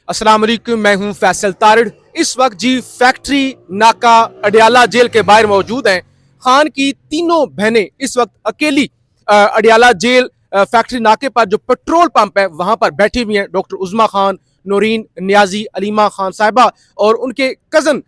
अस्सलाम वालेकुम, मैं हूं फैसल तारिड़। इस वक्त जी फैक्ट्री नाका अडियाला जेल के बाहर मौजूद हैं। खान की तीनों बहनें इस वक्त अकेली अडियाला जेल फैक्ट्री नाके पर जो पेट्रोल पंप है वहां पर बैठी हुई हैं। डॉक्टर उज़मा खान, नूरीन नियाजी, अलीमा खान साहिबा और उनके कजन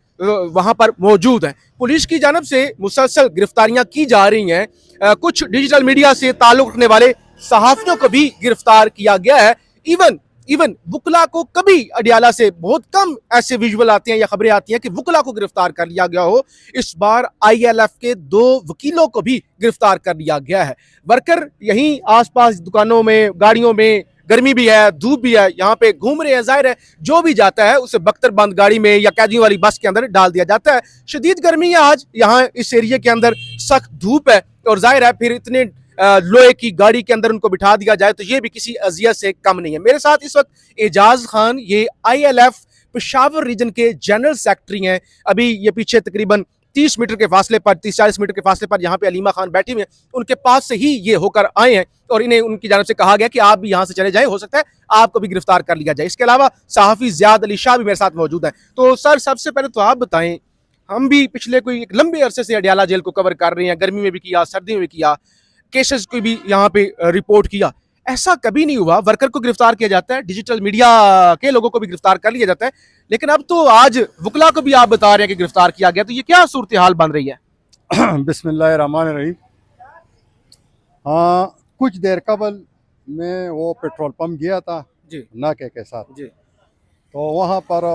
वहां पर मौजूद हैं। पुलिस की जानब से मुसलसल गिरफ्तारियां की जा रही हैं। कुछ डिजिटल मीडिया से ताल्लुक रखने वाले सहाफियों को भी गिरफ्तार किया गया है। इवन इवन वुकला को कभी अडियाला से बहुत कम ऐसे विजुअल आते हैं या खबरें आती हैं कि वुकला को गिरफ्तार कर लिया गया हो। इस बार आईएलएफ के 2 वकीलों को भी गिरफ्तार कर लिया गया है। वर्कर यहीं आसपास दुकानों में, गाड़ियों में, गर्मी भी है, धूप भी है, यहाँ पे घूम रहे हैं। जाहिर है जो भी जाता है उसे बख्तरबंद गाड़ी में या कैदियों वाली बस के अंदर डाल दिया जाता है। शदीद गर्मी है आज यहाँ इस एरिया के अंदर, सख्त धूप है और जाहिर है फिर इतने लोहे की गाड़ी के अंदर उनको बिठा दिया जाए तो ये भी किसी अजियत से कम नहीं है। मेरे साथ इस वक्त एजाज खान, ये आईएलएफ पेशावर रीजन के जनरल सेक्रेटरी हैं। अभी ये पीछे तकरीबन 30 मीटर के फासले पर, 30-40 मीटर के फासले पर यहाँ पे अलीमा खान बैठी हुई हैं। उनके पास से ही ये होकर आए हैं और इन्हें उनकी जानब से कहा गया कि आप भी यहाँ से चले जाएं, हो सकता है आपको भी गिरफ्तार कर लिया जाए। इसके अलावा सहाफी ज़ियाद अली शाह भी मेरे साथ मौजूद हैं। तो सर, सबसे पहले तो आप बताएं, हम भी पिछले कोई एक लंबे अरसे से अडियाला जेल को कवर कर रहे हैं, गर्मी में भी किया, सर्दी में भी किया, केसेस को भी यहाँ पे रिपोर्ट किया। ऐसा कभी नहीं हुआ वर्कर को गिरफ्तार किया जाता है, डिजिटल मीडिया के लोगों को भी गिरफ्तार कर लिया जाता है, लेकिन अब तो आज वुकला को भी आप बता रहे हैं कि गिरफ्तार किया गया। तो ये क्या सूरत हाल बन रही है? बिस्मिल्लाहिर्रहमानिर्रहीम। हाँ, कुछ देर कबल मैं वो पेट्रोल पंप गया था जी नाके के साथ। जी। तो वहाँ पर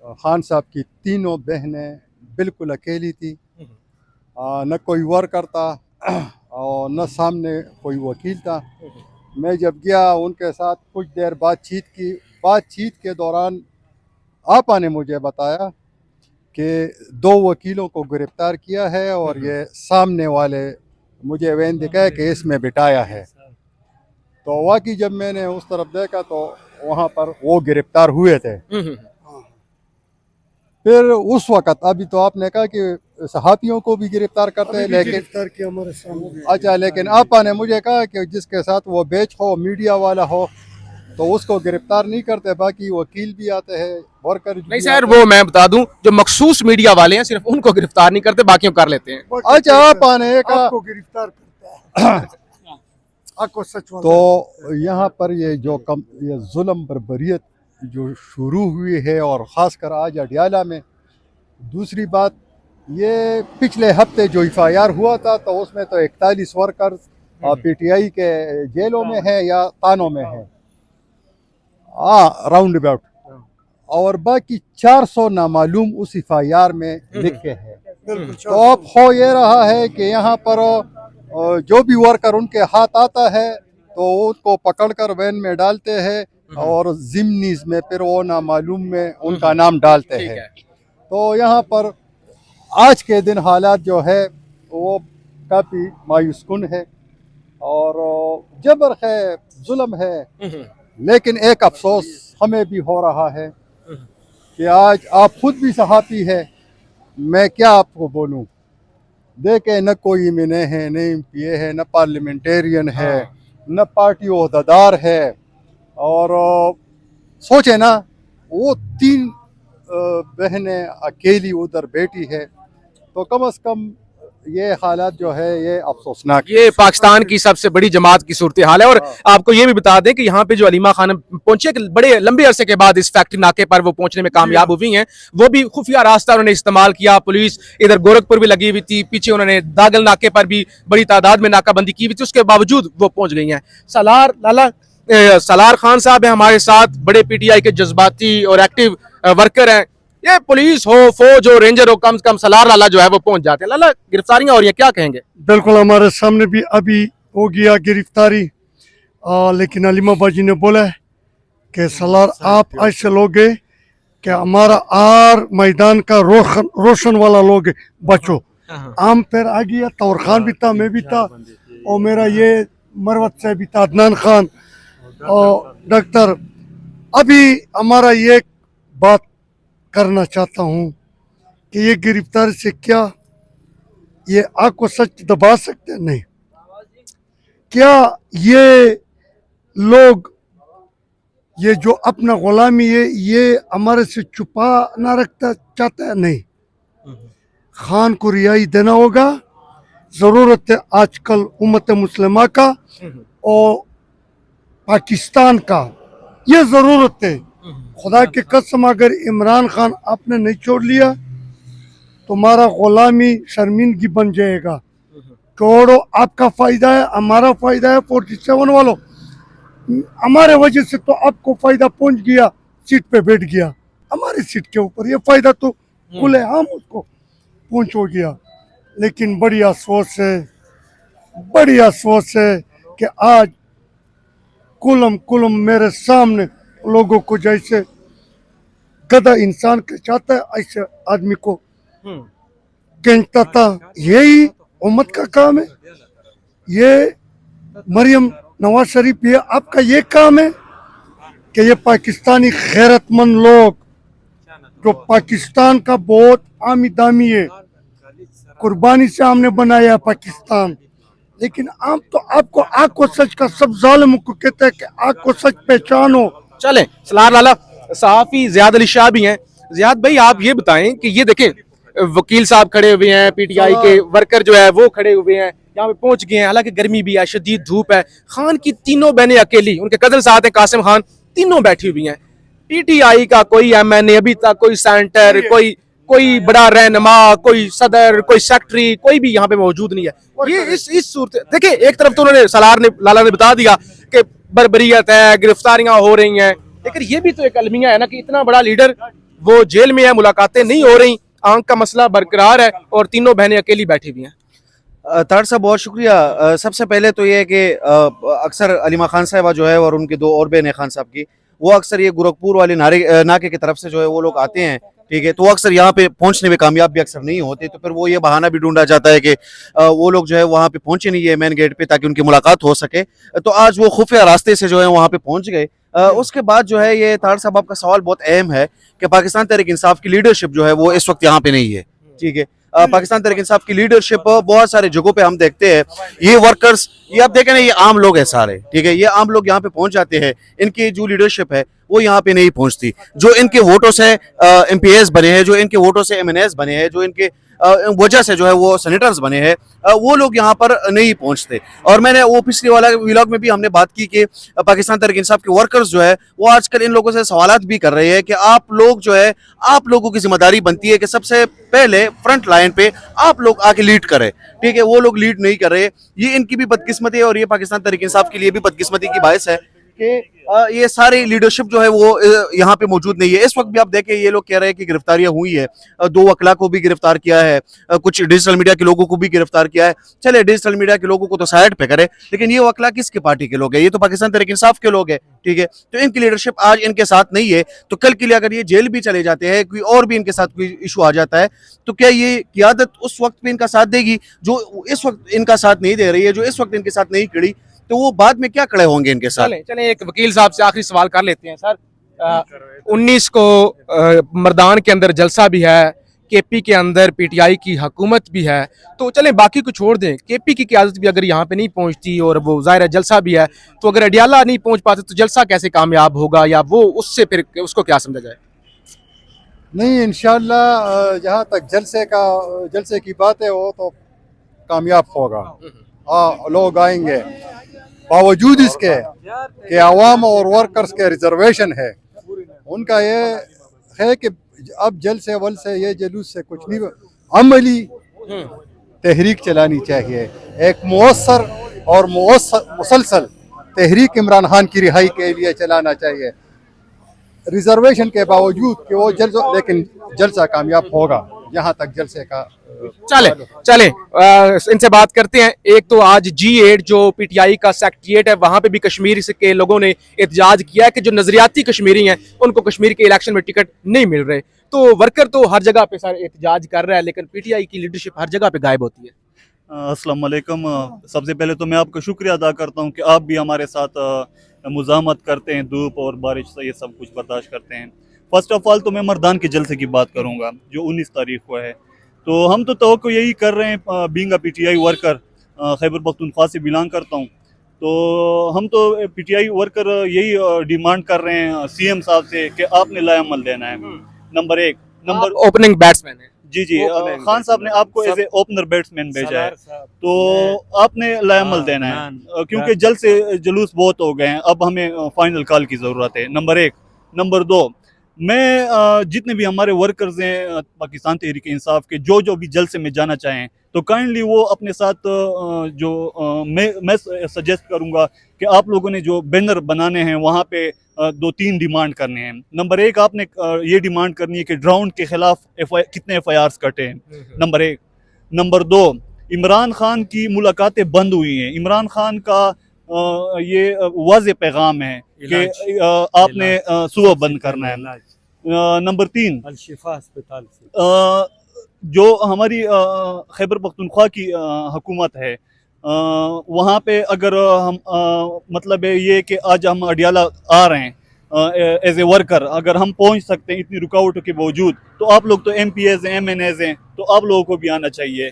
खान साहब की तीनों बहनें बिल्कुल अकेली थी। न कोई वर्कर था और न सामने कोई वकील था। मैं जब गया उनके साथ कुछ देर बातचीत के दौरान आपा ने मुझे बताया कि 2 वकीलों को गिरफ्तार किया है और ये सामने वाले मुझे वैन दिखाया कि इसमें बिठाया है। तो वाकई जब मैंने उस तरफ देखा तो वहाँ पर वो गिरफ्तार हुए थे। फिर उस वक़्त, अभी तो आपने कहा कि सहाफ़ियों को भी गिरफ्तार करते हैं, लेकिन गिरफ्तार किया हमारे सामने। अच्छा, लेकिन आपा ने मुझे कहा कि जिसके साथ वो बेच हो, मीडिया वाला हो, तो उसको गिरफ्तार नहीं करते। बाकी वकील भी आते हैं, वर्कर नहीं सर, वो मैं बता दूं, जो मखसूस मीडिया वाले हैं सिर्फ उनको गिरफ्तार नहीं करते, बाकियों कर लेते हैं। अच्छा, आपा ने कहा आपको गिरफ्तार करता है। आपको सच तो यहाँ पर ये जुल्म बर्बरियत जो शुरू हुई है और ख़ासकर आज अडियाला में। दूसरी बात, ये पिछले हफ्ते जो एफआईआर हुआ था तो उसमें तो 41 वर्कर्स पीटीआई के जेलों में है या तानों में है, राउंड अबाउट, और बाकी 400 नामालूम उस एफआईआर में लिखे हैं। तो अब हो ये रहा है कि यहाँ पर जो भी वर्कर उनके हाथ आता है तो उनको पकड़कर वैन में डालते हैं और जिम्नीज में फिर वो नामालूम में उनका नाम डालते हैं। तो यहाँ पर आज के दिन हालात जो है वो काफ़ी मायूस कुन है और जबर है, जुल्म है। लेकिन एक अफसोस हमें भी हो रहा है कि आज आप खुद भी सहाफ़ी है, मैं क्या आपको बोलूं, देखे न कोई एमएनए है, न एमपीए है, न पार्लियामेंटेरियन है, न पार्टी ओहदेदार है। और सोचे ना, वो 3 बहनें अकेली उधर बैठी है, तो कम से कम ये हालात जो है ये अफसोसनाक। ये पाकिस्तान की सबसे बड़ी जमात की सूरत हाल है। और आपको ये भी बता दें कि यहाँ पे जो अलीमा खान पहुंचे, बड़े लंबे अरसे के बाद इस फैक्ट्री नाके पर वो पहुंचने में कामयाब हुई हैं। वो भी खुफिया रास्ता उन्होंने इस्तेमाल किया। पुलिस इधर गोरखपुर भी लगी हुई थी, पीछे उन्होंने दागल नाके पर भी बड़ी तादाद में नाकाबंदी की हुई थी, उसके बावजूद वो पहुंच गई हैं। सलार खान साहब है हमारे साथ, बड़े पीटीआई के जज्बाती और एक्टिव वर्कर हैं। ये पुलिस हो, फौज हो, रेंजर हो, कम से कम सलार लाला जो है वो पहुंच जाते हैं। लाला, गिरफ्तारियां हो रही हैं, क्या कहेंगे? बिल्कुल, हमारे सामने भी अभी हो गया गिरफ्तारी। लेकिन अलीमा बाजी ने बोला है कि सलार आप ऐसे लोग हैं कि हमारा मैदान का रोशन वाला लोग बचो। आम फिर आ गया, तौर खान भी था, मैं भी था, और मेरा ये मरवत से भी था, अदनान खान और डॉक्टर। अभी हमारा ये बात करना चाहता हूँ कि ये गिरफ्तारी से क्या ये आग को सच दबा सकते हैं? नहीं। क्या ये लोग ये जो अपना गुलामी है ये हमारे से छुपा ना रखता चाहता है, नहीं। खान को रिहाई देना होगा। ज़रूरत है आजकल उम्मत मुस्लिमा का और पाकिस्तान का, ये ज़रूरत है। खुदा की कसम अगर इमरान खान आपने नहीं छोड़ लिया तुम्हारा गुलामी शर्मिंदगी बन जाएगा। छोड़ो, आपका फ़ायदा है, हमारा फ़ायदा है। 47 वालों, हमारे वजह से तो आपको फ़ायदा पहुंच गया, सीट पे बैठ गया हमारी सीट के ऊपर, ये फ़ायदा तो खुले हम उसको पहुंच हो गया। लेकिन बड़ी अफसोस है कि आज कुलम मेरे सामने लोगों को जैसे गधा इंसान के चाहता है ऐसे आदमी को खींचता था। यही उम्मत का काम है। ये मरियम नवाज शरीफ, ये आपका ये काम है कि ये पाकिस्तानी गैरतमंद लोग जो पाकिस्तान का बहुत आमी दामी है, कुर्बानी से हमने बनाया पाकिस्तान, लेकिन आप तो आपको आग को सच का सब जालिमों को कहते हैं कि आग को सच पहचानो। चले सलार लाला सहाफी जियाद अली शाह भी हैं। जियाद भाई आप ये बताएं कि ये देखें वकील साहब खड़े हुए हैं, पीटीआई के वर्कर जो है वो खड़े हुए हैं, यहाँ पे पहुंच गए हैं। हालांकि गर्मी भी है, शदीद धूप है। खान की तीनों बहनें अकेली, उनके कजन साथ हैं कासिम खान, तीनों बैठी हुई हैं। पीटीआई का कोई एमएनए अभी तक, कोई सेंटर, कोई बड़ा रहनुमा, कोई सदर, कोई सेक्रेटरी, कोई भी यहाँ पे मौजूद नहीं है। ये इस सूरत देखिए, एक तरफ तो उन्होंने लाला ने बता दिया कि बर्बरियत है, गिरफ्तारियां हो रही हैं, लेकिन ये भी तो एक अलमिया है ना कि इतना बड़ा लीडर वो जेल में है, मुलाकातें नहीं हो रही, आंख का मसला बरकरार है और तीनों बहनें अकेली बैठी हुई हैं। तार साहब बहुत शुक्रिया। सबसे पहले तो ये है कि अक्सर अलीमा खान साहबा जो है और उनकी दो और बहन खान साहब की, वो अक्सर ये गोरखपुर वाले नाके की तरफ से जो है वो लोग आते हैं, ठीक है, तो वो अक्सर यहाँ पे पहुंचने में कामयाब भी अक्सर नहीं होते, तो फिर वो ये बहाना भी ढूंढा जाता है कि वो लोग जो है वहाँ पे पहुंचे नहीं है मेन गेट पे ताकि उनकी मुलाकात हो सके। तो आज वो खुफिया रास्ते से जो है वहाँ पे पहुंच गए। उसके बाद जो है ये तार साहब आपका सवाल बहुत अहम है कि पाकिस्तान तहरीक इंसाफ की लीडरशिप जो है वो इस वक्त यहाँ पे नहीं है, ठीक है। पाकिस्तान तहरीक इंसाफ की लीडरशिप बहुत सारे जगहों पे हम देखते हैं, ये वर्कर्स, ये आप देखें ना, ये आम लोग हैं सारे, ठीक है, ये आम लोग यहाँ पे पहुंच जाते हैं, इनकी जो लीडरशिप है वो यहाँ पे नहीं पहुंचती। जो इनके वोटों से एमपीएस बने हैं, जो इनके वोटों से एमएनएस बने हैं, जो इनके वजह से जो है वो सेनेटर्स बने हैं, वो लोग यहाँ पर नहीं पहुंचते। और मैंने वो पिछले वाला व्लॉग में भी हमने बात की कि पाकिस्तान तहरीक इंसाफ के वर्कर्स जो है वो आजकल इन लोगों से सवालात भी कर रहे हैं कि आप लोग जो है, आप लोगों की जिम्मेदारी बनती है कि सबसे पहले फ्रंट लाइन पे आप लोग आके लीड करें, ठीक है, वो लोग लीड नहीं कर रहे। ये इनकी भी बदकिस्मती है और ये पाकिस्तान तहरीक इंसाफ के लिए भी बदकिस्मती की बायस है कि ये सारी लीडरशिप जो है वो यहाँ पे मौजूद नहीं है। इस वक्त भी आप देखें, ये लोग कह रहे हैं कि गिरफ्तारियां हुई है, 2 वकला को भी गिरफ्तार किया है, कुछ डिजिटल मीडिया के लोगों को भी गिरफ्तार किया है। चले डिजिटल मीडिया के लोगों को तो साइड पे करे, लेकिन ये वकला किसके पार्टी के लोग हैं? ये तो पाकिस्तान तहरीक इंसाफ के लोग हैं, ठीक है। तो इनकी लीडरशिप आज इनके साथ नहीं है, तो कल के लिए अगर ये जेल भी चले जाते हैं, कोई और भी इनके साथ कोई इशू आ जाता है, तो क्या ये क़ियादत उस वक्त पे इनका साथ देगी जो इस वक्त इनका साथ नहीं दे रही है, जो इस वक्त इनके साथ नहीं खड़ी, तो वो बाद में क्या खड़े होंगे इनके साथ? चले एक वकील साहब से आखिरी सवाल कर लेते हैं सर। 19 को मर्दान के अंदर जलसा भी है, केपी के अंदर पीटीआई की हुकूमत भी है, तो चलें बाकी को छोड़ दें, केपी की क़यादत भी अगर यहाँ पे नहीं पहुँचती और वो ज़ाहिर है जलसा भी है, तो अगर अडियाला नहीं पहुँच पाते तो जलसा कैसे कामयाब होगा, या वो उससे फिर उसको क्या समझा जाए? नहीं, इंशाल्लाह जहाँ तक जलसे की बात है वो तो कामयाब होगा। हाँ, लोग आएंगे, बावजूद इसके कि आवाम और वर्कर्स के रिजर्वेशन है, उनका ये है कि अब जल से वल से ये जुलूस से कुछ नहीं, अमली तहरीक चलानी चाहिए, एक मुअस्सर और मुसलसल तहरीक इमरान खान की रिहाई के लिए चलाना चाहिए, रिजर्वेशन के बावजूद कि वो लेकिन जलसा कामयाब होगा जहां तक जलसे का। चले इनसे बात करते हैं। एक तो आज G8 जो पीटीआई का सेक्रेटरिएट है, वहां पे भी कश्मीर के लोगों ने एहतजाज किया है कि जो नजरियाती कश्मीरी हैं उनको कश्मीर के इलेक्शन में टिकट नहीं मिल रहे। तो वर्कर तो हर जगह पे सारे एहतजाज कर रहा है, लेकिन पीटीआई की लीडरशिप हर जगह पे गायब होती है। अस्सलाम वालेकुम। सबसे पहले तो मैं आपका शुक्रिया अदा करता हूं कि आप भी हमारे साथ मुज़ाहमत करते हैं, धूप और बारिश से ये सब कुछ बर्दाश्त करते हैं। फर्स्ट ऑफ ऑल तो मैं मर्दान के जलसे की बात करूंगा जो 19 तारीख को है। तो हम तो तवक्को यही कर रहे हैं, being a PTI worker, Khyber Pakhtunkhwa से बिलोंग करता हूं, तो हम तो पीटीआई वर्कर यही डिमांड कर रहे हैं सीएम साहब से कि आपने लाएअमल देना है। नंबर एक। नंबर ओपनिंग बैट्समैन है। जी जी, खान साहब ने आपको एज ए ओपनर बैट्समैन भेजा है, तो आपने लाएअमल देना है क्योंकि जल्द से जुलूस बहुत हो गए हैं, अब हमें फाइनल कॉल की ज़रूरत है। नंबर एक। नंबर दो, मैं जितने भी हमारे वर्कर्स हैं पाकिस्तान तहरीक इंसाफ के, जो भी जल्द से में जाना चाहें तो काइंडली वो अपने साथ मैं सजेस्ट करूंगा कि आप लोगों ने जो बैनर बनाने हैं वहाँ पे 2-3 डिमांड करने हैं। नंबर एक, आपने ये डिमांड करनी है कि ड्रोन के खिलाफ कितने FIRs कटे हैं। नंबर एक। नंबर दो, इमरान खान की मुलाकातें बंद हुई हैं। इमरान खान का ये वाज़े पैगाम है कि आपने सुबह बंद करना है। नंबर तीन, अल-शिफा अस्पताल से जो हमारी खैबर पख्तूनख्वा की हुकूमत है, वहाँ पे अगर हम मतलब है ये कि आज हम अडियाला आ रहे हैं एज ए वर्कर, अगर हम पहुँच सकते हैं इतनी रुकावटों के बावजूद, तो आप लोग तो MPs हैं, MNAs हैं, तो आप लोगों को भी आना चाहिए।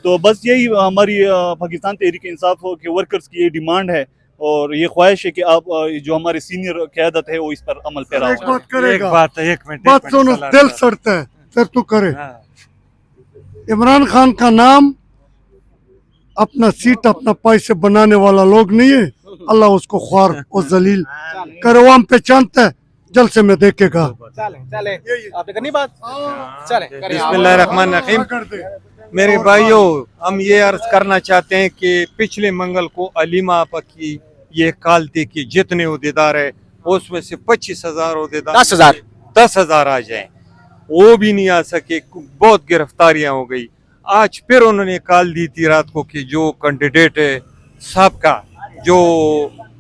तो बस यही हमारी पाकिस्तान तहरीक इंसाफ के वर्कर्स की ये डिमांड है और ये ख्वाहिश है कि आप जो हमारे सीनियर क़यादत है वो इस पर अमल पैरा एक बात करेगा, एक मिनट बात सुनो, दिल सड़ता है फिर तू करे। इमरान खान का नाम अपना सीट अपना पैसे बनाने वाला लोग नहीं है। अल्लाह उसको ख्वार और जलील करे, वो हम पहचानता है, जल से मैं देखेगा। चले आपने करनी बात, चले बिस्मिल्लाहिर्रहमानिर्रहीम। मेरे भाइयों, हम ये अर्ज करना चाहते हैं कि पिछले मंगल को अलीमा आपा की ये कॉल थी कि जितने उहदेदार है उसमें से 25,000 उहदेदार 10,000 आ जाएं, वो भी नहीं आ सके, बहुत गिरफ्तारियां हो गई। आज फिर उन्होंने कॉल दी थी रात को कि जो कैंडिडेट है सबका, जो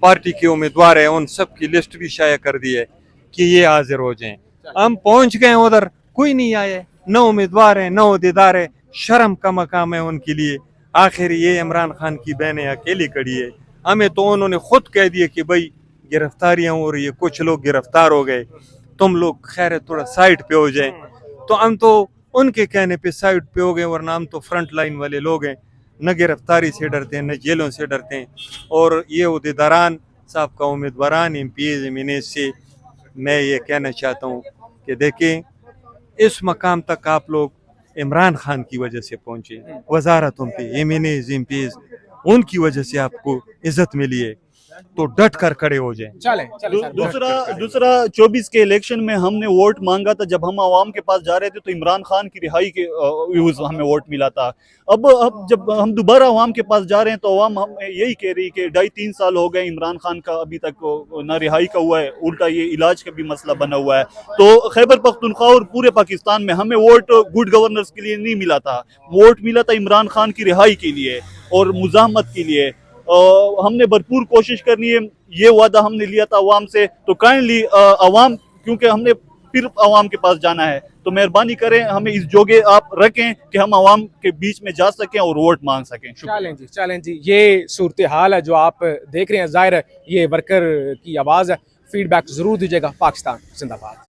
पार्टी के उम्मीदवार है, उन सब की लिस्ट भी शाया कर दी है कि ये हाजिर हो जाएं। हम पहुंच गए उधर, कोई नहीं आए, न उम्मीदवार है न उहदेदार है। शर्म का मकाम है उनके लिए। आखिर ये इमरान खान की बहनें अकेली खड़ी है। हमें तो उन्होंने खुद कह दिया कि भाई गिरफ्तारियां हो रही है, कुछ लोग गिरफ्तार हो गए, तुम लोग खैर थोड़ा साइड पे हो जाए। तो हम तो उनके कहने पे साइड पे हो गए, वरना हम तो फ्रंट लाइन वाले लोग हैं, न गिरफ्तारी से डरते हैं न जेलों से डरते हैं। और ये उहदेदारान साहब का उम्मीदवारान MPs MNAs से मैं ये कहना चाहता हूँ कि देखें, इस मकाम तक आप लोग इमरान खान की वजह से पहुंचे, वजारतों पे MNAs MPs उनकी वजह से आपको इज्जत मिली है, तो डट कर खड़े हो जाएं। दूसरा 24 के इलेक्शन में हमने वोट मांगा था, जब हम आवाम के पास जा रहे थे तो इमरान खान की रिहाई के व्यूज हमें वोट मिला था। अब जब हम दोबारा आवाम के पास जा रहे हैं तो आवाम हम यही कह रही कि 2.5-3 साल हो गए इमरान खान का अभी तक ना रिहाई का हुआ है, उल्टा ये इलाज का भी मसला बना हुआ है। तो खैबर पख्तूनख्वा और पूरे पाकिस्तान में हमें वोट गुड गवर्नेंस के लिए नहीं मिला था, वोट मिला था इमरान खान की रिहाई के लिए और मुजाहमत के लिए। हमने भरपूर कोशिश करनी है, ये वादा हमने लिया था अवाम से, तो काइंडली अवाम, क्योंकि हमने फिर अवाम के पास जाना है, तो मेहरबानी करें हमें इस जोगे आप रखें कि हम अवाम के बीच में जा सकें और वोट मांग सकें। चलें जी, ये सूरत हाल है जो आप देख रहे हैं। जाहिर है ये वर्कर की आवाज़ है, फीडबैक ज़रूर दीजिएगा। पाकिस्तान जिंदाबाद।